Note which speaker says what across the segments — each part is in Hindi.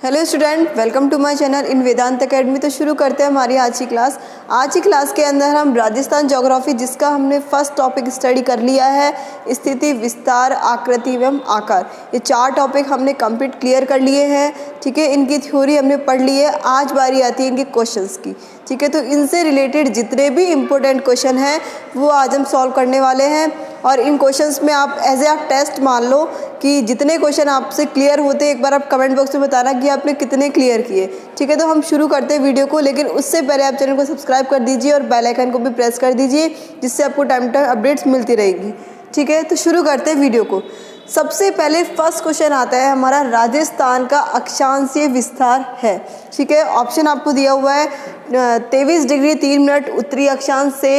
Speaker 1: Hello student, welcome to my channel in Vedant academy. तो शुरू करते हैं हमारी आज की क्लास। आज की क्लास के अंदर हम राजस्थान ज्योग्राफी, जिसका हमने फर्स्ट टॉपिक स्टडी कर लिया है, स्थिति, विस्तार, आकृति एवं आकार, ये 4 टॉपिक हमने कंप्लीट क्लियर कर लिए हैं। ठीक है, इनकी थ्योरी हमने पढ़ ली है। आज बारी आती है इनके क्वेश्चंस की। ठीक है, तो इनसे रिलेटेड जितने भी इम्पोर्टेंट क्वेश्चन हैं वो आज हम सॉल्व करने वाले हैं। और इन क्वेश्चंस में आप एज ए टेस्ट मान लो कि जितने क्वेश्चन आपसे क्लियर होते हैं, एक बार आप कमेंट बॉक्स में बताना कि आपने कितने क्लियर किए। ठीक है, तो हम शुरू करते हैं वीडियो को, लेकिन उससे पहले आप चैनल को सब्सक्राइब कर दीजिए और बेल आइकन को भी प्रेस कर दीजिए, जिससे आपको टाइम टाइम अपडेट्स मिलती रहेगी। ठीक है, तो शुरू करते हैं वीडियो को। सबसे पहले फर्स्ट क्वेश्चन आता है हमारा, राजस्थान का अक्षांशीय विस्तार है। ठीक है, ऑप्शन आपको दिया हुआ है 23 डिग्री 3 मिनट उत्तरी अक्षांश से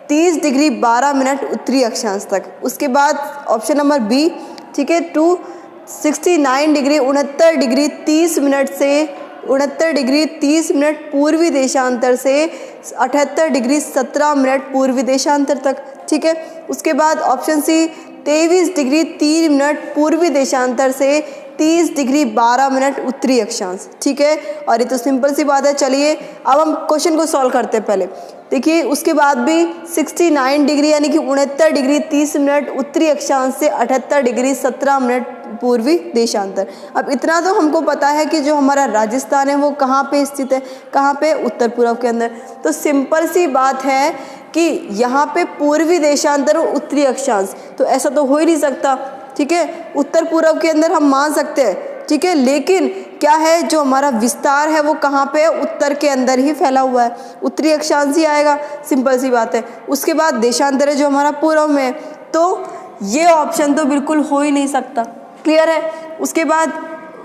Speaker 1: 30 डिग्री 12 मिनट उत्तरी अक्षांश तक। उसके बाद ऑप्शन नंबर बी, ठीक है, 269 डिग्री 69 डिग्री 30 मिनट से 69 डिग्री 30 मिनट पूर्वी देशांतर से 78 डिग्री 17 मिनट पूर्वी देशांतर तक। ठीक है, उसके बाद ऑप्शन सी 23 डिग्री 3 मिनट पूर्वी देशांतर से 30 डिग्री 12 मिनट उत्तरी अक्षांश। ठीक है, और ये तो सिंपल सी बात है। चलिए अब हम क्वेश्चन को सॉल्व करते हैं। पहले देखिए, उसके बाद भी 69 डिग्री यानी कि 69 डिग्री 30 मिनट उत्तरी अक्षांश से 78 डिग्री 17 मिनट पूर्वी देशांतर। अब इतना तो हमको पता है कि जो हमारा राजस्थान है वो कहाँ पे स्थित है, कहाँ पे, उत्तर पूर्व के अंदर। तो सिंपल सी बात है कि यहाँ पे पूर्वी देशांतर और उत्तरी अक्षांश, तो ऐसा तो हो ही नहीं सकता। ठीक है, उत्तर पूर्व के अंदर हम मान सकते हैं। ठीक है, लेकिन क्या है, जो हमारा विस्तार है वो कहाँ पे है, उत्तर के अंदर ही फैला हुआ है, उत्तरी अक्षांश ही आएगा। सिंपल सी बात है। उसके बाद देशांतर है जो हमारा पूर्व में है, तो ये ऑप्शन तो बिल्कुल हो ही नहीं सकता। क्लियर है। उसके बाद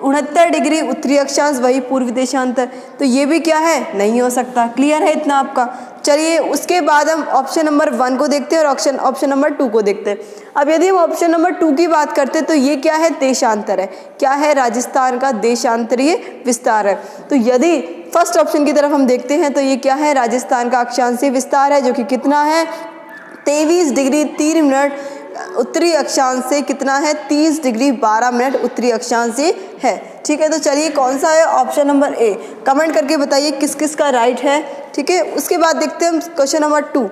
Speaker 1: 69 डिग्री उत्तरी अक्षांश वही पूर्वी देशांतर, तो ये भी क्या है, नहीं हो सकता। क्लियर है इतना आपका। चलिए उसके बाद हम ऑप्शन नंबर 1 को देखते हैं और ऑप्शन नंबर 2 को देखते हैं। अब यदि हम ऑप्शन नंबर 2 की बात करते हैं तो ये क्या है, देशांतर है। क्या है, राजस्थान का देशांतरीय विस्तार है। तो यदि फर्स्ट ऑप्शन की तरफ हम देखते हैं तो ये क्या है, राजस्थान का अक्षांशीय विस्तार है, जो कि कितना है, 23 डिग्री 3 मिनट उत्तरी अक्षांश से कितना है, 30 डिग्री 12 मिनट उत्तरी अक्षांश से है। ठीक है, तो चलिए कौन सा है, ऑप्शन नंबर ए। कमेंट करके बताइए किस किस का राइट है। ठीक है, उसके बाद देखते हैं हम क्वेश्चन नंबर 2,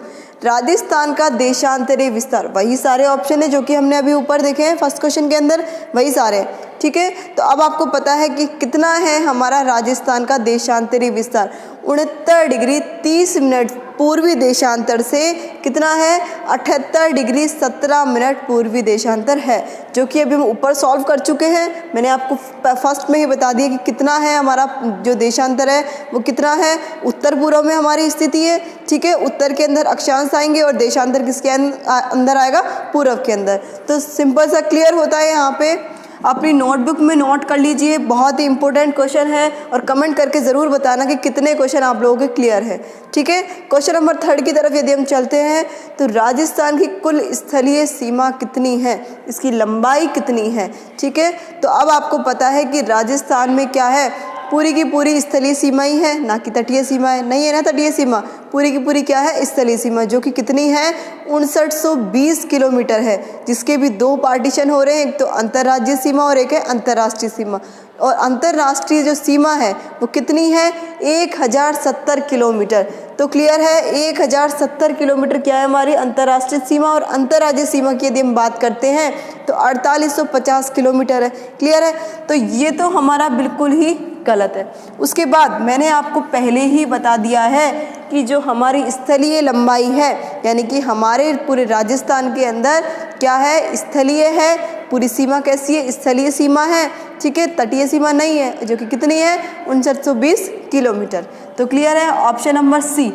Speaker 1: राजस्थान का देशांतरीय विस्तार। वही सारे ऑप्शन है जो कि हमने अभी ऊपर देखे हैं फर्स्ट क्वेश्चन के अंदर, वही सारे हैं। ठीक है, तो अब आपको पता है कि कितना है हमारा राजस्थान का देशांतरीय विस्तार, 69 डिग्री 30 मिनट पूर्वी देशांतर से कितना है, 78 डिग्री 17 मिनट पूर्वी देशांतर है, जो कि अभी हम ऊपर सॉल्व कर चुके हैं। मैंने आपको फर्स्ट में ही बता दिया कि कितना है हमारा जो देशांतर है वो कितना है, उत्तर पूर्व में हमारी स्थिति है। ठीक है, उत्तर के अंदर अक्षांश आएंगे और देशांतर किसके अंदर आएगा, पूर्व के अंदर। तो सिंपल सा क्लियर होता है। यहाँ पे अपनी नोटबुक में नोट कर लीजिए, बहुत ही इंपॉर्टेंट क्वेश्चन है, और कमेंट करके ज़रूर बताना कि कितने क्वेश्चन आप लोगों के क्लियर है। ठीक है, क्वेश्चन नंबर 3 की तरफ यदि हम चलते हैं तो राजस्थान की कुल स्थलीय सीमा कितनी है, इसकी लंबाई कितनी है। ठीक है, तो अब आपको पता है कि राजस्थान में क्या है, पूरी की पूरी स्थलीय सीमा ही है, ना कि तटीय सीमा है। नहीं है ना तटीय सीमा, पूरी की पूरी क्या है, स्थलीय सीमा, जो कि कितनी है, 5920 किलोमीटर है, जिसके भी 2 पार्टीशन हो रहे हैं, एक तो अंतर्राज्यीय सीमा और एक है अंतर्राष्ट्रीय सीमा। और अंतर्राष्ट्रीय जो सीमा है वो कितनी है, 1070 किलोमीटर। तो क्लियर है, 1070 किलोमीटर क्या है हमारी अंतर्राष्ट्रीय सीमा, और अंतर्राज्यीय सीमा की यदि हम बात करते हैं तो 4850 किलोमीटर है। क्लियर है, तो ये तो हमारा बिल्कुल ही गलत है। उसके बाद मैंने आपको पहले ही बता दिया है कि जो हमारी स्थलीय लंबाई है, यानी कि हमारे पूरे राजस्थान के अंदर क्या है, स्थलीय है, पूरी सीमा कैसी है, स्थलीय सीमा है। ठीक है, तटीय सीमा नहीं है, जो कि कितनी है, 5920 किलोमीटर। तो क्लियर है, ऑप्शन नंबर सी।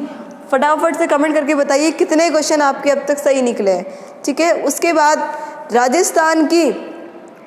Speaker 1: फटाफट से कमेंट करके बताइए कितने क्वेश्चन आपके अब तक सही निकले हैं। ठीक है, उसके बाद राजस्थान की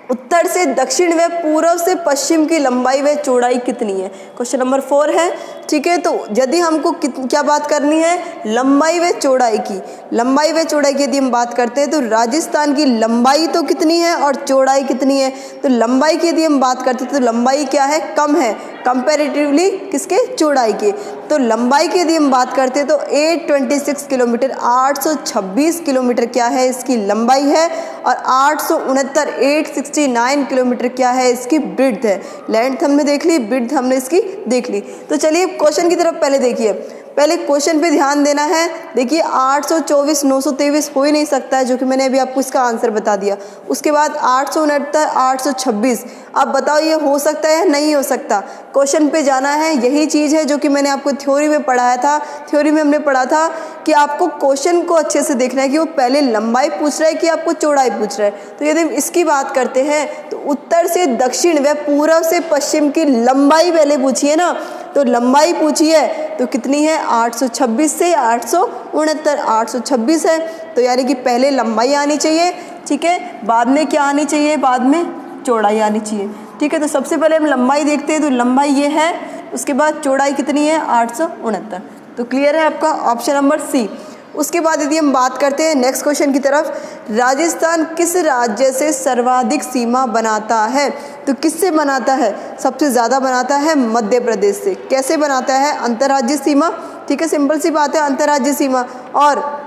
Speaker 1: उत्तर से दक्षिण व पूर्व से पश्चिम की लंबाई व चौड़ाई कितनी है, क्वेश्चन नंबर 4 है। ठीक है, तो यदि हमको क्या बात करनी है, लंबाई व चौड़ाई की। लंबाई व चौड़ाई की यदि हम बात करते हैं तो राजस्थान की लंबाई तो कितनी है और चौड़ाई कितनी है। तो लंबाई की यदि हम बात करते हैं तो लंबाई क्या है, कम है, कंपैरेटिवली किसके, चौड़ाई के। तो लंबाई की यदि हम बात करते हैं तो 826 किलोमीटर, 826 किलोमीटर क्या है इसकी लंबाई है, और 869 किलोमीटर क्या है इसकी ब्रीड्थ है। लेंथ हमने देख ली, ब्रीड्थ हमने इसकी देख ली। तो चलिए क्वेश्चन की तरफ पहले देखिए, पहले क्वेश्चन पे ध्यान देना है। देखिए 824 923 हो ही नहीं सकता है, जो कि मैंने अभी आपको इसका आंसर बता दिया। उसके बाद 869 826, अब बताओ ये हो सकता है या नहीं हो सकता। क्वेश्चन पे जाना है, यही चीज़ है जो कि मैंने आपको थ्योरी में पढ़ाया था। थ्योरी में हमने पढ़ा था कि आपको क्वेश्चन को अच्छे से देखना है कि वो पहले लंबाई पूछ रहा है कि आपको चौड़ाई पूछ रहा है। तो यदि हम इसकी बात करते हैं तो उत्तर से दक्षिण व पूर्व से पश्चिम की लंबाई पहले पूछी है ना, तो लंबाई पूछी है तो कितनी है, 826 से 869, 826 है। तो यानी कि पहले लंबाई आनी चाहिए, ठीक है, बाद में क्या आनी चाहिए, बाद में चौड़ाई आनी चाहिए, ठीक है। तो सबसे पहले हम लंबाई देखते हैं, तो लंबाई ये है, उसके बाद चौड़ाई कितनी है, 869। तो क्लियर है आपका ऑप्शन नंबर सी। उसके बाद यदि हम बात करते हैं नेक्स्ट क्वेश्चन की तरफ, राजस्थान किस राज्य से सर्वाधिक सीमा बनाता है। तो किससे बनाता है, सबसे ज़्यादा बनाता है मध्य प्रदेश से। कैसे बनाता है, अंतर्राज्यीय सीमा, ठीक है, सिंपल सी बात है, अंतर्राज्यीय सीमा, और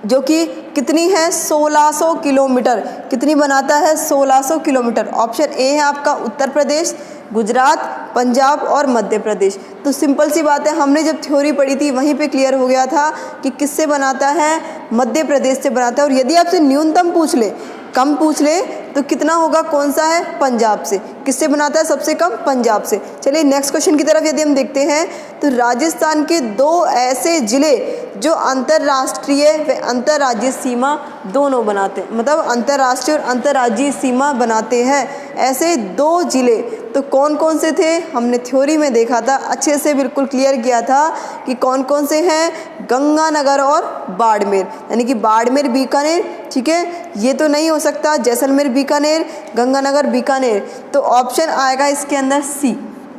Speaker 1: जो कि कितनी है, 1600 किलोमीटर। कितनी बनाता है, 1600 किलोमीटर। ऑप्शन ए है आपका उत्तर प्रदेश, गुजरात, पंजाब और मध्य प्रदेश। तो सिंपल सी बात है, हमने जब थ्योरी पढ़ी थी वहीं पे क्लियर हो गया था कि किससे बनाता है, मध्य प्रदेश से बनाता है। और यदि आपसे न्यूनतम पूछ ले, कम पूछ ले, तो कितना होगा, कौन सा है, पंजाब से। किससे बनाता है सबसे कम, पंजाब से। चलिए नेक्स्ट क्वेश्चन की तरफ यदि हम देखते हैं, तो राजस्थान के दो ऐसे जिले जो अंतर्राष्ट्रीय व अंतर्राज्यीय सीमा दोनों बनाते हैं, मतलब अंतर्राष्ट्रीय और अंतर्राज्यीय सीमा बनाते हैं, ऐसे दो जिले तो कौन कौन से थे, हमने थ्योरी में देखा था, अच्छे से बिल्कुल क्लियर किया था कि कौन कौन से हैं, गंगानगर और बाड़मेर। यानी कि बाड़मेर बीकानेर, ठीक है, ये तो नहीं हो सकता, जैसलमेर बीकानेर, गंगानगर बीकानेर। तो ऑप्शन आएगा इसके अंदर सी।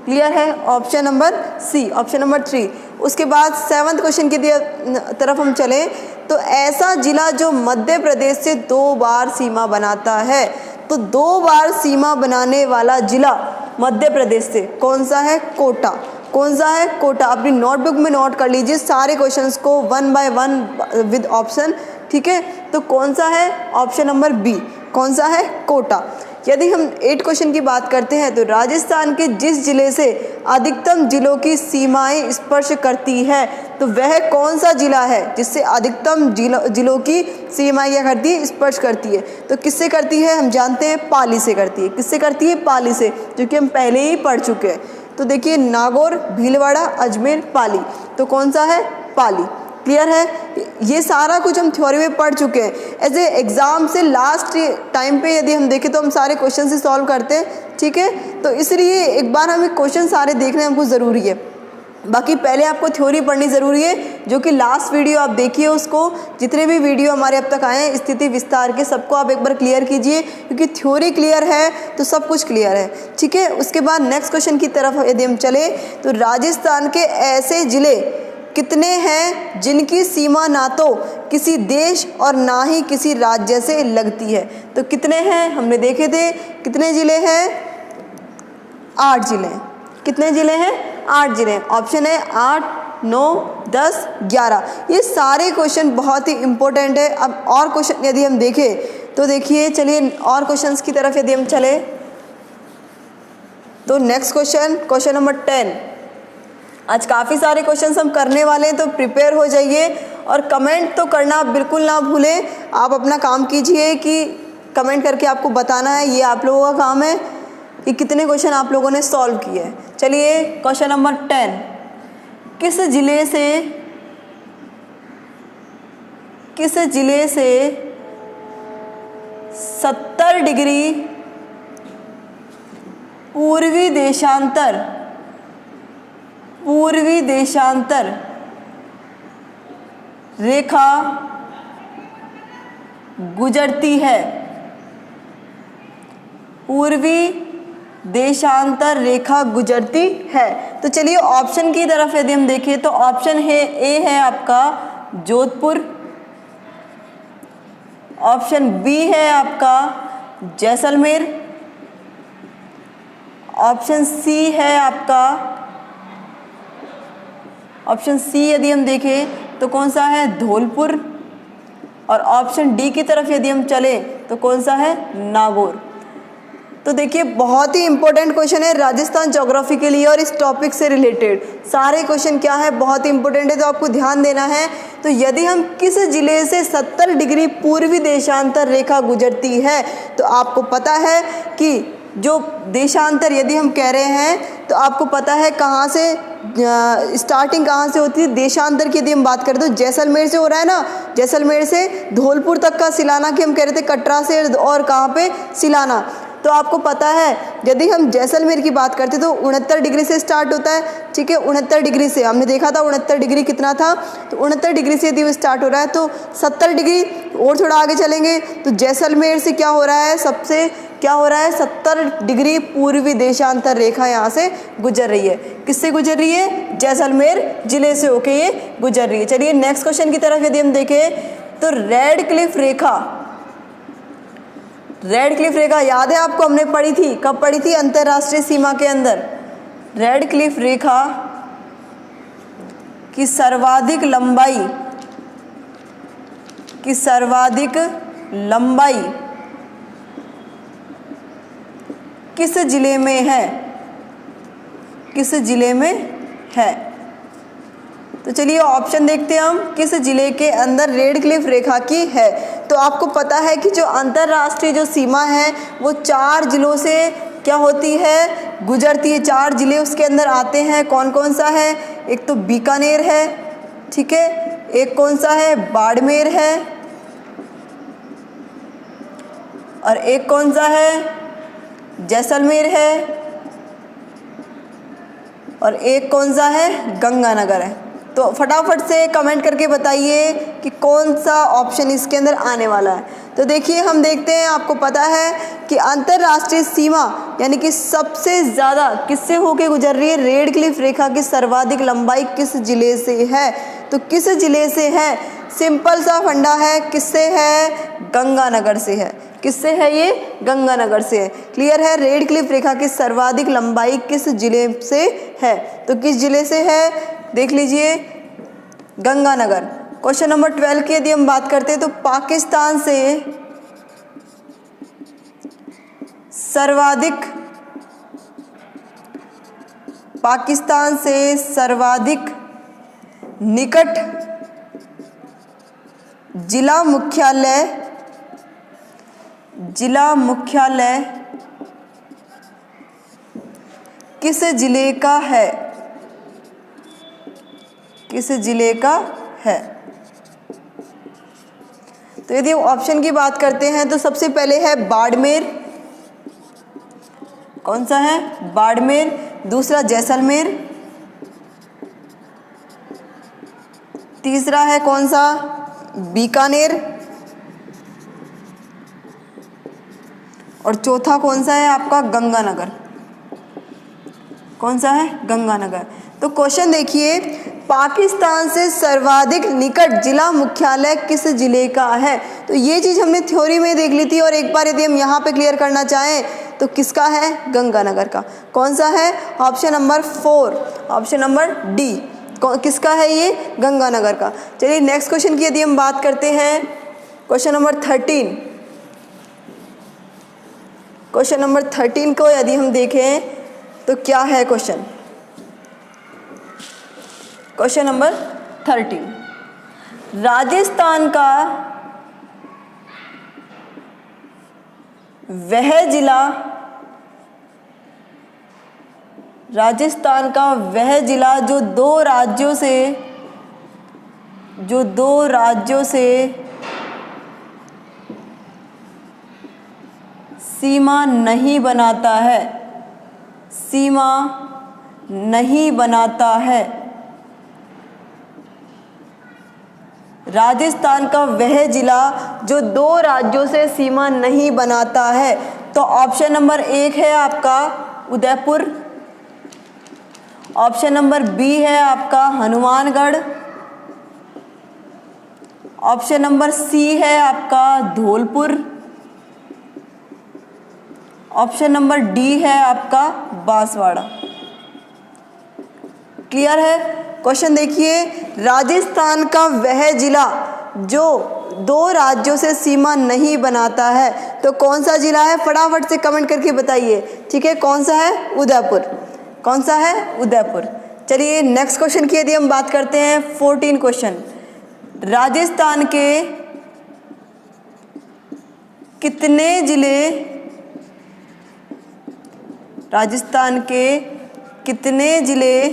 Speaker 1: क्लियर है, option number C, option number 3। उसके बाद 7th क्वेश्चन की तरफ हम चलें, तो ऐसा जिला जो मध्य प्रदेश से 2 बार सीमा बनाता है। तो 2 बार सीमा बनाने वाला जिला मध्य प्रदेश से कौन सा है, कोटा। कौन सा है, कोटा। अपनी नोटबुक में नोट कर लीजिए सारे क्वेश्चंस को 1 बाय 1 विद ऑप्शन, ठीक है। तो कौन सा है, ऑप्शन नंबर बी, कौन सा है, कोटा। यदि हम 8 क्वेश्चन की बात करते हैं, तो राजस्थान के जिस जिले से अधिकतम जिलों की सीमाएं स्पर्श करती है, तो वह कौन सा जिला है जिससे अधिकतम जिलों की सीमाएं क्या करती है, स्पर्श करती है। तो किससे करती है, हम जानते हैं पाली से करती है। किससे करती है, पाली से, जो कि हम पहले ही पढ़ चुके हैं। तो देखिए नागौर, भीलवाड़ा, अजमेर, पाली, तो कौन सा है, पाली। क्लियर है, ये सारा कुछ हम थ्योरी में पढ़ चुके हैं। एज ए एग्ज़ाम से लास्ट टाइम पे यदि हम देखें तो हम सारे क्वेश्चन से सॉल्व करते हैं, ठीक है। तो इसलिए एक बार हमें क्वेश्चन सारे देखने हमको ज़रूरी है। बाकी पहले आपको थ्योरी पढ़नी ज़रूरी है, जो कि लास्ट वीडियो आप देखिए उसको, जितने भी वीडियो हमारे अब तक आए हैं स्थिति विस्तार के, सबको आप एक बार क्लियर कीजिए, क्योंकि थ्योरी क्लियर है तो सब कुछ क्लियर है, ठीक है। उसके बाद नेक्स्ट क्वेश्चन की तरफ यदि हम चले, तो राजस्थान के ऐसे ज़िले कितने हैं जिनकी सीमा ना तो किसी देश और ना ही किसी राज्य से लगती है। तो कितने हैं, हमने देखे थे, कितने ज़िले हैं, 8 ज़िले। कितने ज़िले हैं, 8 ज़िले। ऑप्शन है 8, 9, 10, 11। ये सारे क्वेश्चन बहुत ही इंपॉर्टेंट है। अब और क्वेश्चन यदि हम देखें तो देखिए, चलिए और क्वेश्चंस की तरफ यदि हम चले, तो नेक्स्ट क्वेश्चन, क्वेश्चन नंबर 10। आज काफ़ी सारे क्वेश्चंस हम करने वाले हैं, तो प्रिपेयर हो जाइए और कमेंट तो करना बिल्कुल ना भूलें। आप अपना काम कीजिए कि कमेंट करके आपको बताना है, ये आप लोगों का काम है कि कितने क्वेश्चन आप लोगों ने सॉल्व किए हैं। चलिए क्वेश्चन नंबर 10, किस जिले से 70 डिग्री पूर्वी देशांतर रेखा गुजरती है। पूर्वी देशांतर रेखा गुजरती है। तो चलिए ऑप्शन की तरफ यदि हम देखें, तो ऑप्शन है ए है आपका जोधपुर, ऑप्शन बी है आपका जैसलमेर, ऑप्शन सी है आपका, ऑप्शन सी यदि हम देखें तो कौन सा है, धौलपुर। और ऑप्शन डी की तरफ यदि हम चले तो कौन सा है, नागौर। तो देखिए बहुत ही इंपॉर्टेंट क्वेश्चन है राजस्थान ज्योग्राफी के लिए और इस टॉपिक से रिलेटेड सारे क्वेश्चन क्या है, बहुत ही इंपॉर्टेंट है, तो आपको ध्यान देना है। तो यदि हम किस जिले से 70 डिग्री पूर्वी देशांतर रेखा गुजरती है, तो आपको पता है कि जो देशांतर यदि हम कह रहे हैं तो आपको पता है कहाँ से स्टार्टिंग कहाँ से होती है। देशांतर की यदि हम बात करें तो जैसलमेर से हो रहा है ना, जैसलमेर से धौलपुर तक का सिलाना की हम कह रहे थे, कटरा से और कहाँ पे, सिलाना। तो आपको पता है यदि हम जैसलमेर की बात करते तो 69 डिग्री से स्टार्ट होता है, ठीक है। 69 डिग्री से हमने देखा था 69 डिग्री कितना था, तो 69 डिग्री से यदि वो स्टार्ट हो रहा है तो 70 डिग्री और थोड़ा आगे चलेंगे तो जैसलमेर से क्या हो रहा है, सबसे क्या हो रहा है, 70 डिग्री पूर्वी देशांतर रेखा यहाँ से गुजर रही है। किससे गुजर रही है, जैसलमेर जिले से होके ये गुजर रही है। चलिए नेक्स्ट क्वेश्चन की तरफ यदि हम देखें तो रेड क्लिफ रेखा, रेड क्लिफ रेखा याद है आपको, हमने पढ़ी थी, कब पढ़ी थी, अंतरराष्ट्रीय सीमा के अंदर। रेड क्लिफ रेखा की सर्वाधिक लंबाई किस जिले में है, किस जिले में है। तो चलिए ऑप्शन देखते हैं हम, किस जिले के अंदर रेड क्लिफ रेखा की है। तो आपको पता है कि जो अंतरराष्ट्रीय जो सीमा है वो 4 जिलों से क्या होती है, गुजरती है। 4 जिले उसके अंदर आते हैं, कौन कौन सा है, एक तो बीकानेर है, ठीक है, एक कौन सा है, बाड़मेर है, और एक कौन सा है, जैसलमेर है, और एक कौन सा है, गंगानगर है। तो फटाफट से कमेंट करके बताइए कि कौन सा ऑप्शन इसके अंदर आने वाला है। तो देखिए हम देखते हैं, आपको पता है कि अंतरराष्ट्रीय सीमा यानी कि सबसे ज़्यादा किससे होके गुजर रही है, रेड क्लिफ रेखा की सर्वाधिक लंबाई किस जिले से है। तो किस जिले से है, सिंपल सा फंडा है, किससे है, गंगानगर से है। किससे है ये, गंगानगर से है। क्लियर है, रेड क्लिफ रेखा की सर्वाधिक लंबाई किस जिले से है। तो किस जिले से है, देख लीजिए, गंगानगर। क्वेश्चन नंबर 12 की यदि हम बात करते हैं तो पाकिस्तान से सर्वाधिक निकट जिला मुख्यालय किस जिले का है, किस जिले का है। तो यदि ऑप्शन की बात करते हैं तो सबसे पहले है बाड़मेर, कौन सा है, बाड़मेर। दूसरा जैसलमेर, तीसरा है कौन सा, बीकानेर, और चौथा कौन सा है आपका, गंगानगर। कौन सा है, गंगानगर। तो क्वेश्चन देखिए, पाकिस्तान से सर्वाधिक निकट जिला मुख्यालय किस जिले का है। तो ये चीज़ हमने थ्योरी में देख ली थी, और एक बार यदि हम यहाँ पे क्लियर करना चाहें तो किसका है, गंगानगर का। कौन सा है, option number 4, option number D, किसका है ये, गंगानगर का। चलिए नेक्स्ट क्वेश्चन की यदि हम बात करते हैं, क्वेश्चन नंबर 13, क्वेश्चन नंबर 13 को यदि हम देखें तो क्या है क्वेश्चन, क्वेश्चन नंबर 13, राजस्थान का वह जिला जो दो राज्यों से सीमा नहीं बनाता है, राजस्थान का वह जिला जो 2 राज्यों से सीमा नहीं बनाता है। तो ऑप्शन नंबर 1 है आपका उदयपुर, ऑप्शन नंबर बी है आपका हनुमानगढ़, ऑप्शन नंबर सी है आपका धौलपुर, ऑप्शन नंबर डी है आपका बांसवाड़ा। क्लियर है। क्वेश्चन देखिए, राजस्थान का वह जिला जो 2 राज्यों से सीमा नहीं बनाता है तो कौन सा जिला है? फटाफट से कमेंट करके बताइए। ठीक है, कौन सा है? उदयपुर। कौन सा है? उदयपुर। चलिए नेक्स्ट क्वेश्चन की यदि हम बात करते हैं, 14 क्वेश्चन, राजस्थान के कितने जिले, राजस्थान के कितने जिले,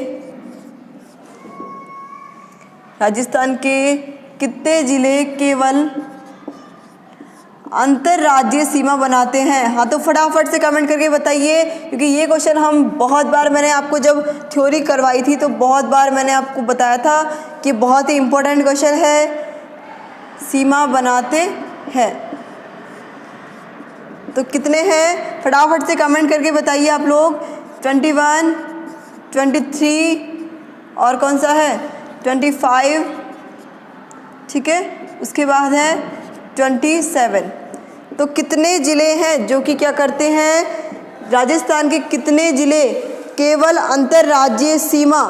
Speaker 1: राजस्थान के कितने जिले केवल अंतर्राज्यीय सीमा बनाते हैं? हाँ, तो फटाफट से कमेंट करके बताइए, क्योंकि ये क्वेश्चन हम बहुत बार, मैंने आपको जब थ्योरी करवाई थी तो बहुत बार मैंने आपको बताया था कि बहुत ही इम्पोर्टेंट क्वेश्चन है, सीमा बनाते हैं। तो कितने हैं? फटाफट से कमेंट करके बताइए आप लोग। 21, 23 और कौन सा है? 25। ठीक है, उसके बाद है 27। तो कितने ज़िले हैं जो कि क्या करते हैं? राजस्थान के कितने ज़िले केवल अंतर्राज्यीय सीमा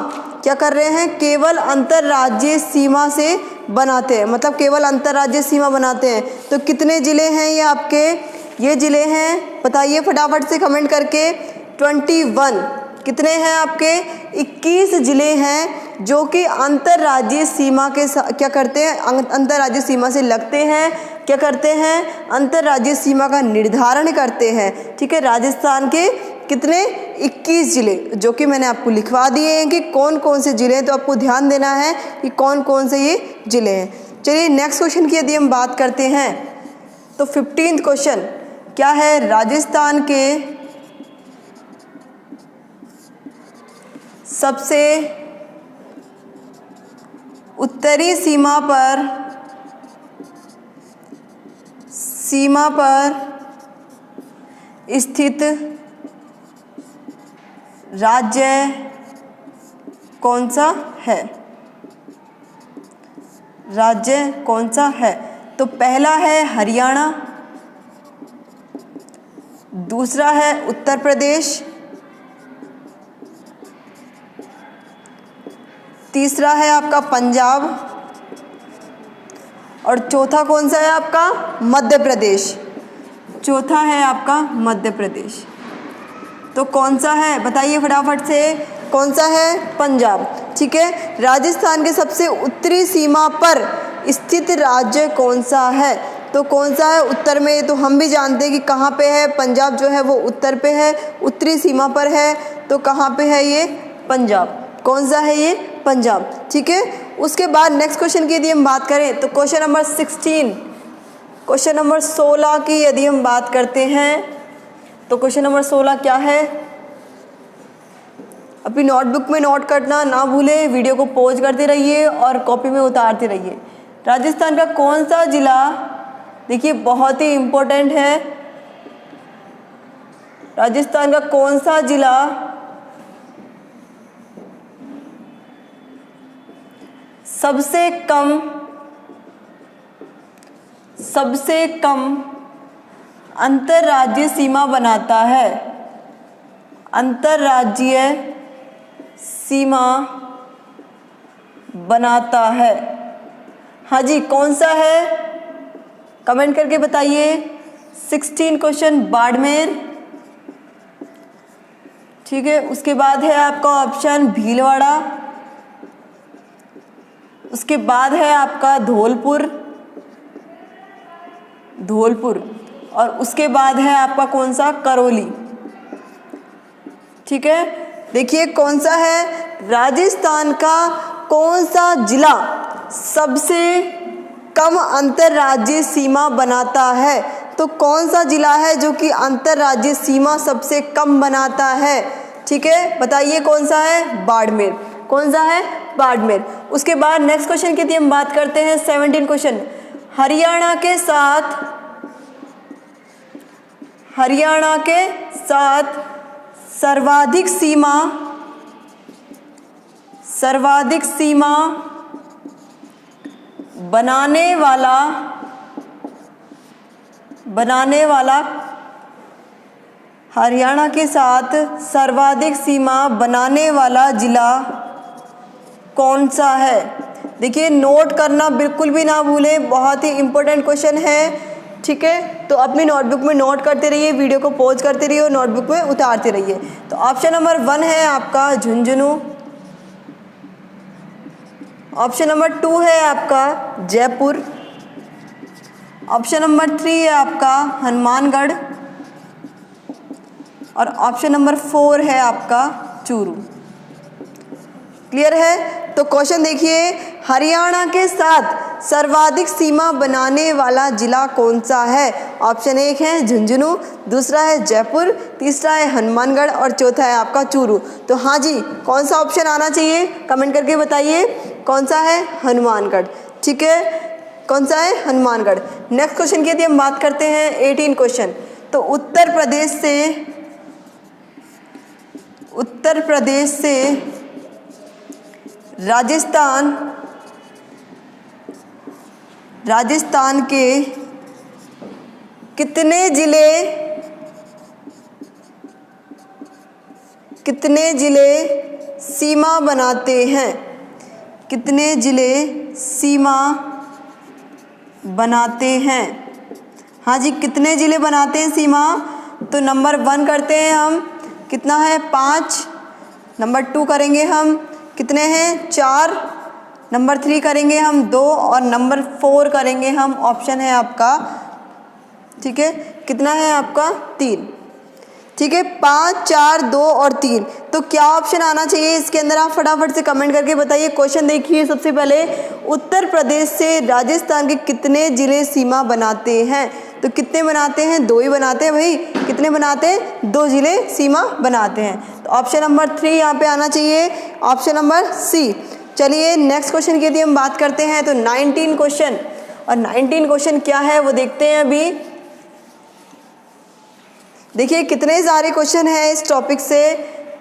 Speaker 1: क्या कर रहे हैं? केवल अंतर्राज्यीय सीमा से बनाते हैं, मतलब केवल अंतर्राज्यीय सीमा बनाते हैं। तो कितने ज़िले हैं ये आपके? ये ज़िले हैं, बताइए फटाफट से कमेंट करके। 21। कितने हैं आपके? 21 ज़िले हैं जो कि अंतर्राज्यीय सीमा के क्या करते हैं? अंतर्राज्यीय सीमा से लगते हैं, क्या करते हैं? अंतर्राज्यीय सीमा का निर्धारण करते हैं। ठीक है, राजस्थान के कितने? 21 ज़िले, जो कि मैंने आपको लिखवा दिए हैं कि कौन कौन से ज़िले हैं, तो आपको ध्यान देना है कि कौन कौन से ये ज़िले हैं। चलिए नेक्स्ट क्वेश्चन की यदि हम बात करते हैं तो 15th क्वेश्चन क्या है? राजस्थान के सबसे उत्तरी सीमा पर स्थित राज्य कौन सा है? राज्य कौन सा है? तो पहला है हरियाणा, दूसरा है उत्तर प्रदेश, तीसरा है आपका पंजाब और चौथा कौन सा है आपका? मध्य प्रदेश। चौथा है आपका मध्य प्रदेश। तो कौन सा है? बताइए फटाफट से, कौन सा है? पंजाब। ठीक है, राजस्थान के सबसे उत्तरी सीमा पर स्थित राज्य कौन सा है? तो कौन सा है? उत्तर में। ये तो हम भी जानते हैं कि कहाँ पे है, पंजाब जो है वो उत्तर पे है, उत्तरी सीमा पर है। तो कहाँ पे है ये? पंजाब। कौन सा है ये? पंजाब। ठीक है, उसके बाद नेक्स्ट क्वेश्चन की यदि हम बात करें तो क्वेश्चन नंबर 16, क्वेश्चन नंबर 16 की यदि हम बात करते हैं तो क्वेश्चन नंबर 16 क्या है? अपनी नोटबुक में नोट करना ना भूलें, वीडियो को पॉज करते रहिए और कॉपी में उतारते रहिए। राजस्थान का कौन सा जिला, देखिए बहुत ही इम्पोर्टेंट है, राजस्थान का कौन सा जिला सबसे कम अंतर्राज्यीय सीमा बनाता है? अंतर्राज्यीय सीमा बनाता है, हाँ जी, कौन सा है? कमेंट करके बताइए। 16 क्वेश्चन बाड़मेर। ठीक है, उसके बाद है आपका ऑप्शन भीलवाड़ा, उसके बाद है आपका धौलपुर और उसके बाद है आपका कौन सा? करौली। ठीक है, देखिए कौन सा है? राजस्थान का कौन सा जिला सबसे कम अंतर्राज्यीय सीमा बनाता है? तो कौन सा जिला है जो कि अंतर्राज्यीय सीमा सबसे कम बनाता है? ठीक है, बताइए कौन सा है? बाड़मेर। कौन सा है? बाड़मेर। उसके बाद नेक्स्ट क्वेश्चन की हम बात करते हैं 17 क्वेश्चन, हरियाणा के साथ सर्वाधिक सीमा बनाने वाला हरियाणा के साथ सर्वाधिक सीमा बनाने वाला जिला कौन सा है? देखिए नोट करना बिल्कुल भी ना भूलें, बहुत ही इम्पोर्टेंट क्वेश्चन है। ठीक है, तो अपनी नोटबुक में नोट करते रहिए, वीडियो को पॉज करते रहिए और नोटबुक में उतारते रहिए। तो ऑप्शन नंबर 1 है आपका झुंझुनू, ऑप्शन नंबर 2 है आपका जयपुर, ऑप्शन नंबर 3 है आपका हनुमानगढ़ और ऑप्शन नंबर 4 है आपका चूरू। क्लियर है? तो क्वेश्चन देखिए, हरियाणा के साथ सर्वाधिक सीमा बनाने वाला जिला कौन सा है? ऑप्शन 1 है झुंझुनू, दूसरा है जयपुर, तीसरा है हनुमानगढ़ और चौथा है आपका चूरू। तो हाँ जी, कौन सा ऑप्शन आना चाहिए? कमेंट करके बताइए कौन सा है? हनुमानगढ़। ठीक है, कौन सा है? हनुमानगढ़। नेक्स्ट क्वेश्चन की यदि हम बात करते हैं 18 क्वेश्चन, तो उत्तर प्रदेश से राजस्थान के कितने जिले सीमा बनाते हैं? कितने जिले सीमा बनाते हैं? हाँ जी, कितने जिले बनाते हैं सीमा? तो नंबर 1 करते हैं हम, कितना है? 5। नंबर 2 करेंगे हम, कितने हैं? 4। नंबर 3 करेंगे हम 2 और नंबर 4 करेंगे हम, ऑप्शन है आपका, ठीक है, कितना है आपका? 3। ठीक है, 5, 4, 2 और 3। तो क्या ऑप्शन आना चाहिए इसके अंदर? आप फटाफट से कमेंट करके बताइए। क्वेश्चन देखिए, सबसे पहले उत्तर प्रदेश से राजस्थान के कितने जिले सीमा बनाते हैं? तो कितने बनाते हैं? 2 ही बनाते हैं भाई। कितने बनाते हैं? 2 जिले सीमा बनाते हैं। तो ऑप्शन नंबर 3 यहाँ पे आना चाहिए, ऑप्शन नंबर सी। चलिए नेक्स्ट क्वेश्चन की यदि हम बात करते हैं तो 19 क्वेश्चन, और 19 क्वेश्चन क्या है वो देखते हैं अभी। देखिए कितने सारे क्वेश्चन हैं इस टॉपिक से,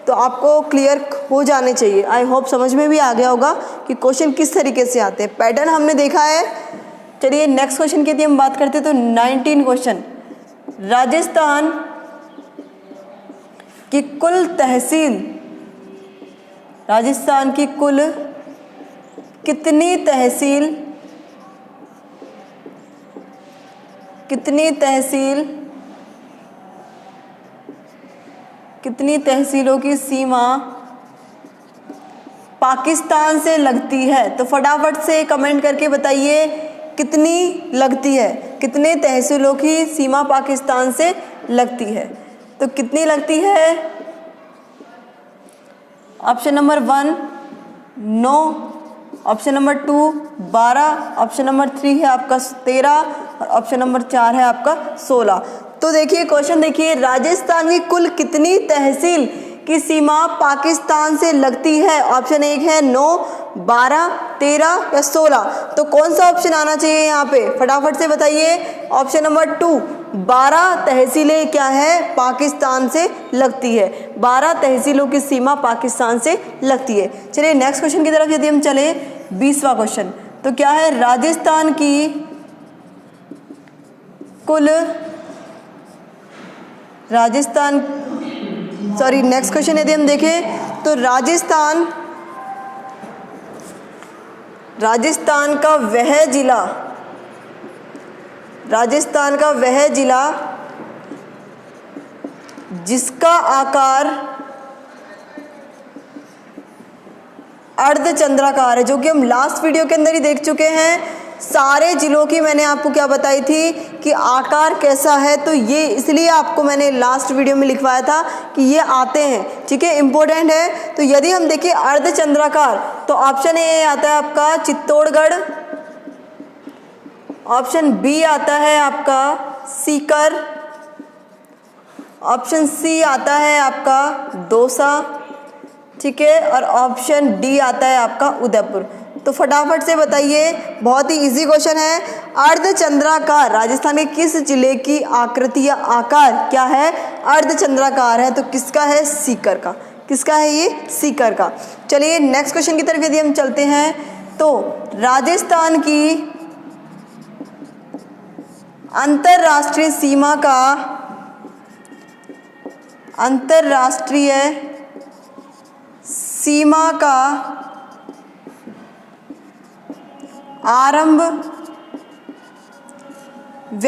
Speaker 1: तो आपको क्लियर हो जाने चाहिए। आई होप समझ में भी आ गया होगा कि क्वेश्चन किस तरीके से आते हैं, पैटर्न हमने देखा है। चलिए नेक्स्ट क्वेश्चन की यदि हम बात करते हैं तो 19 क्वेश्चन, राजस्थान की कुल तहसील, राजस्थान की कुल कितनी तहसीलों की सीमा पाकिस्तान से लगती है? तो फटाफट से कमेंट करके बताइए कितनी लगती है, कितने तहसीलों की सीमा पाकिस्तान से लगती है? तो कितनी लगती है? Option number 1 9, option number 2 12, option number 3 है आपका 13 और ऑप्शन नंबर 4 है आपका 16। तो देखिए क्वेश्चन देखिए, राजस्थान की कुल कितनी तहसील की सीमा पाकिस्तान से लगती है? ऑप्शन 1 है 9, 12, 13 या 16। तो कौन सा ऑप्शन आना चाहिए यहाँ पे? फटाफट से बताइए। ऑप्शन नंबर 2 12 तहसीलें क्या है? पाकिस्तान से लगती है। 12 तहसीलों की सीमा पाकिस्तान से लगती है। चलिए नेक्स्ट क्वेश्चन की तरफ यदि हम चले, 20वां क्वेश्चन, तो क्या है? राजस्थान की कुल नेक्स्ट क्वेश्चन यदि हम देखें तो राजस्थान का वह जिला जिसका आकार अर्धचंद्राकार है, जो कि हम लास्ट वीडियो के अंदर ही देख चुके हैं। सारे जिलों की मैंने आपको क्या बताई थी कि आकार कैसा है, तो ये इसलिए आपको मैंने लास्ट वीडियो में लिखवाया था कि ये आते हैं। ठीक है, इंपॉर्टेंट है। तो यदि हम देखें अर्धचंद्राकार, तो ऑप्शन ए आता है आपका चित्तौड़गढ़, ऑप्शन बी आता है आपका सीकर, ऑप्शन सी आता है आपका दौसा, ठीक है, और ऑप्शन डी आता है आपका उदयपुर। तो फटाफट से बताइए, बहुत ही इजी क्वेश्चन है। अर्धचंद्राकार राजस्थान के किस जिले की आकृति या आकार क्या है? अर्धचंद्राकार है। तो किसका है? सीकर का। किसका है ये? सीकर का। चलिए नेक्स्ट क्वेश्चन की तरफ यदि हम चलते हैं तो राजस्थान की अंतरराष्ट्रीय सीमा का अंतर्राष्ट्रीय सीमा का आरंभ व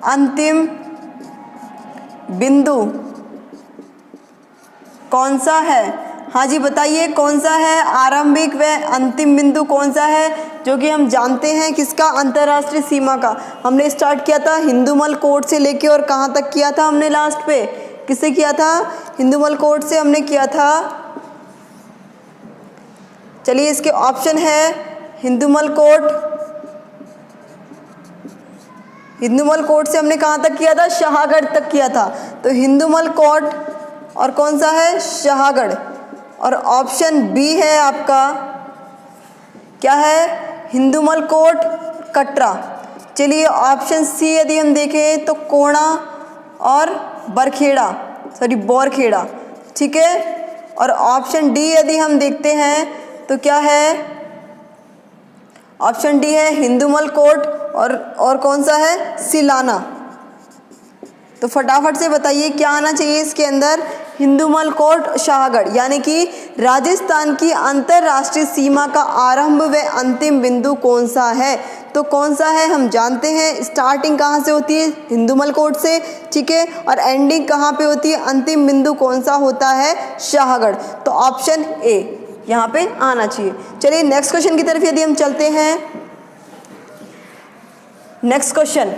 Speaker 1: अंतिम बिंदु कौन सा है? हाँ जी बताइए कौन सा है आरंभिक व अंतिम बिंदु कौन सा है, जो कि हम जानते हैं किसका, अंतर्राष्ट्रीय सीमा का। हमने स्टार्ट किया था हिंदुमल कोड से लेके और कहाँ तक किया था हमने लास्ट पे, किससे किया था? हिंदुमल कोड से हमने किया था। चलिए इसके ऑप्शन है हिंदुमल कोड। हिंदुमल कोड से हमने कहाँ तक किया था? शाहगढ़ तक किया था। तो हिंदुमल कोड और कौन सा है? शाहगढ़। और ऑप्शन बी है आपका, क्या है? हिंदुमल कोट कटरा। चलिए ऑप्शन सी यदि हम देखें तो कोणा और बरखेड़ा, सॉरी बोरखेड़ा, ठीक है। और ऑप्शन डी यदि हम देखते हैं तो क्या है? ऑप्शन डी है हिंदुमल कोट और कौन सा है? सिलाना। तो फटाफट से बताइए क्या आना चाहिए इसके अंदर? हिंदुमल कोट शाहगढ़, यानी कि राजस्थान की अंतर्राष्ट्रीय सीमा का आरंभ व अंतिम बिंदु कौन सा है? तो कौन सा है हम जानते हैं। स्टार्टिंग कहाँ से होती है? हिंदुमल कोट से, ठीक है। और एंडिंग कहाँ पे होती है? अंतिम बिंदु कौन सा होता है? शाहगढ़। तो ऑप्शन ए यहाँ पे आना चाहिए। चलिए नेक्स्ट क्वेश्चन की तरफ यदि हम चलते हैं। नेक्स्ट क्वेश्चन,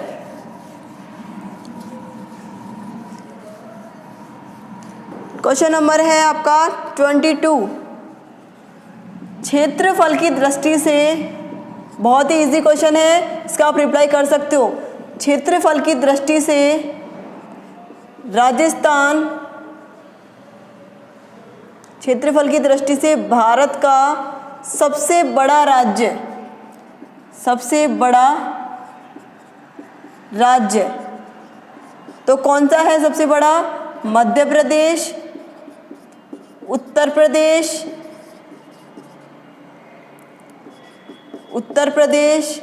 Speaker 1: क्वेश्चन नंबर है आपका 22। क्षेत्रफल की दृष्टि से बहुत ही इजी क्वेश्चन है, इसका आप रिप्लाई कर सकते हो। क्षेत्रफल की दृष्टि से राजस्थान, क्षेत्रफल की दृष्टि से भारत का सबसे बड़ा राज्य, सबसे बड़ा राज्य तो कौन सा है सबसे बड़ा? मध्य प्रदेश, उत्तर प्रदेश, उत्तर प्रदेश,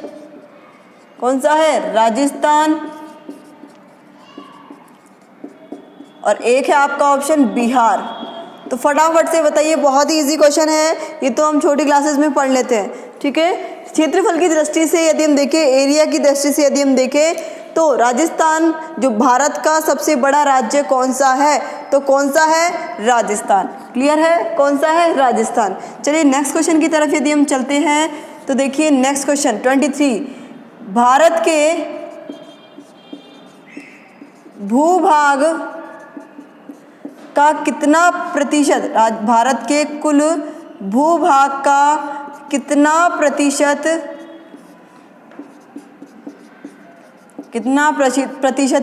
Speaker 1: कौन सा है? राजस्थान, और एक है आपका ऑप्शन बिहार। तो फटाफट से बताइए, बहुत ही इजी क्वेश्चन है, ये तो हम छोटी क्लासेस में पढ़ लेते हैं, ठीक है। क्षेत्रफल की दृष्टि से यदि हम देखें, एरिया की दृष्टि से यदि हम देखें, तो राजस्थान जो भारत का सबसे बड़ा राज्य कौन सा है? तो कौन सा है? राजस्थान। क्लियर है? कौन सा है? राजस्थान। चलिए नेक्स्ट क्वेश्चन की तरफ यदि हम चलते हैं तो देखिए नेक्स्ट क्वेश्चन 23। भारत के भूभाग का कितना प्रतिशत, भारत के कुल भूभाग का कितना प्रतिशत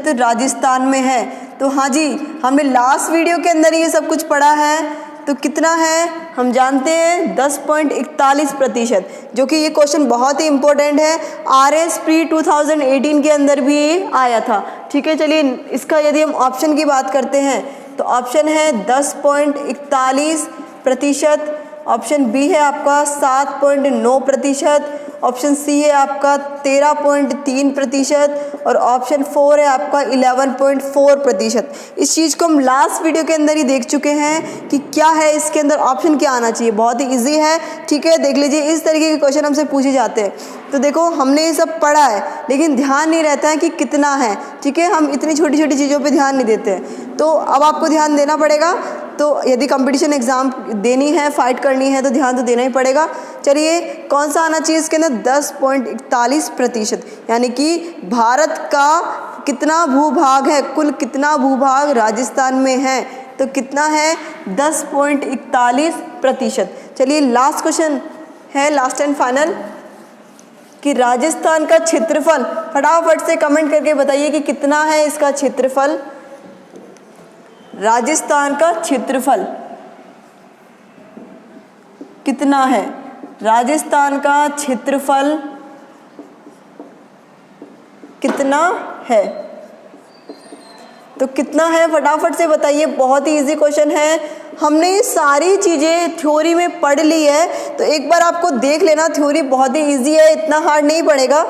Speaker 1: राजस्थान में है? तो हाँ जी, हमने लास्ट वीडियो के अंदर ये सब कुछ पढ़ा है। तो कितना है हम जानते हैं, 10.41%, जो कि ये क्वेश्चन बहुत ही इंपॉर्टेंट है, RS प्री 2018 के अंदर भी आया था, ठीक है। चलिए इसका यदि हम ऑप्शन की बात करते हैं तो ऑप्शन है 10.41%, ऑप्शन बी है आपका 7.9%, ऑप्शन सी है आपका 13.3% और ऑप्शन 4 है आपका 11.4%। इस चीज़ को हम लास्ट वीडियो के अंदर ही देख चुके हैं कि क्या है इसके अंदर, ऑप्शन क्या आना चाहिए। बहुत ही इजी है, ठीक है। देख लीजिए, इस तरीके के क्वेश्चन हमसे पूछे जाते हैं। तो देखो हमने ये सब पढ़ा है, लेकिन ध्यान नहीं रहता है कि कितना है, ठीक है। हम इतनी छोटी छोटी चीज़ों पर ध्यान नहीं देते हैं, तो अब आपको ध्यान देना पड़ेगा। तो यदि कंपटीशन एग्जाम देनी है, फाइट करनी है, तो ध्यान तो देना ही पड़ेगा। चलिए कौन सा आना चाहिए इसके अंदर, 10.41%, यानी कि भारत का कितना भूभाग है, कुल कितना भूभाग राजस्थान में है, तो कितना है 10.41%। चलिए लास्ट क्वेश्चन है, लास्ट एंड फाइनल, कि राजस्थान का क्षेत्रफल, फटाफट से कमेंट करके बताइए कि कितना है इसका क्षेत्रफल। राजस्थान का क्षेत्रफल कितना है? राजस्थान का क्षेत्रफल कितना है? तो कितना है फटाफट से बताइए, बहुत ही इजी क्वेश्चन है। हमने ये सारी चीज़ें थ्योरी में पढ़ ली है, तो एक बार आपको देख लेना, थ्योरी बहुत ही इजी है, इतना हार्ड नहीं पड़ेगा।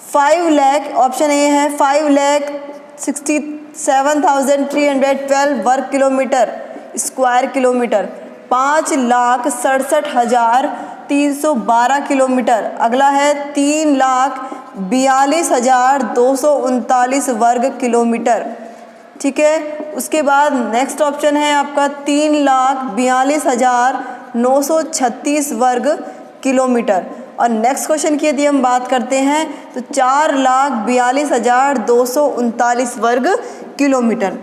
Speaker 1: 5 लाख, ऑप्शन ए है 5,60,000 7,312 वर्ग किलोमीटर स्क्वायर किलोमीटर। 5,67,312 किलोमीटर। अगला है 3,42,239 वर्ग किलोमीटर। ठीक है, उसके बाद नेक्स्ट ऑप्शन है आपका 3,42,936 वर्ग किलोमीटर। और नेक्स्ट क्वेश्चन की यदि हम बात करते हैं तो 4,42,239 वर्ग किलोमीटर।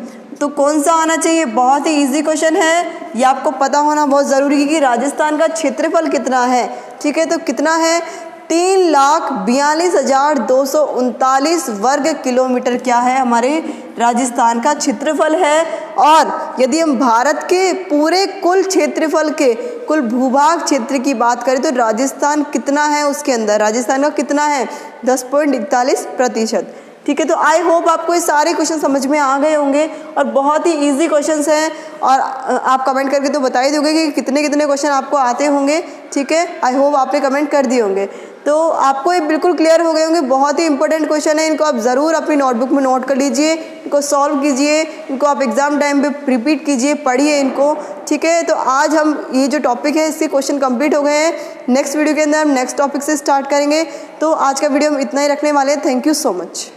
Speaker 1: तो कौन सा आना चाहिए? बहुत ही इजी क्वेश्चन है, ये आपको पता होना बहुत ज़रूरी है कि राजस्थान का क्षेत्रफल कितना है। ठीक है, तो कितना है? 3,42,239 वर्ग किलोमीटर क्या है? हमारे राजस्थान का क्षेत्रफल है। और यदि हम भारत के पूरे कुल क्षेत्रफल के कुल भूभाग क्षेत्र की बात करें तो राजस्थान कितना है उसके अंदर? राजस्थान का कितना है? 10.41%। ठीक है, तो आई होप आपको ये सारे क्वेश्चन समझ में आ गए होंगे और बहुत ही इजी क्वेश्चंस हैं। और आप कमेंट करके तो बता ही दोगे कि कितने कितने क्वेश्चन आपको आते होंगे। ठीक है, आई होप आपने कमेंट कर दिए होंगे, तो आपको ये बिल्कुल क्लियर हो गए होंगे। बहुत ही इंपॉर्टेंट क्वेश्चन है, इनको आप ज़रूर अपनी नोटबुक में नोट कर लीजिए, इनको सॉल्व कीजिए, इनको आप एग्जाम टाइम पे रिपीट कीजिए, पढ़िए इनको। ठीक है, तो आज हम ये जो टॉपिक है इससे क्वेश्चन कंप्लीट हो गए हैं। नेक्स्ट वीडियो के अंदर हम नेक्स्ट टॉपिक से स्टार्ट करेंगे। तो आज का वीडियो हम इतना ही रखने वाले हैं। Thank you so much.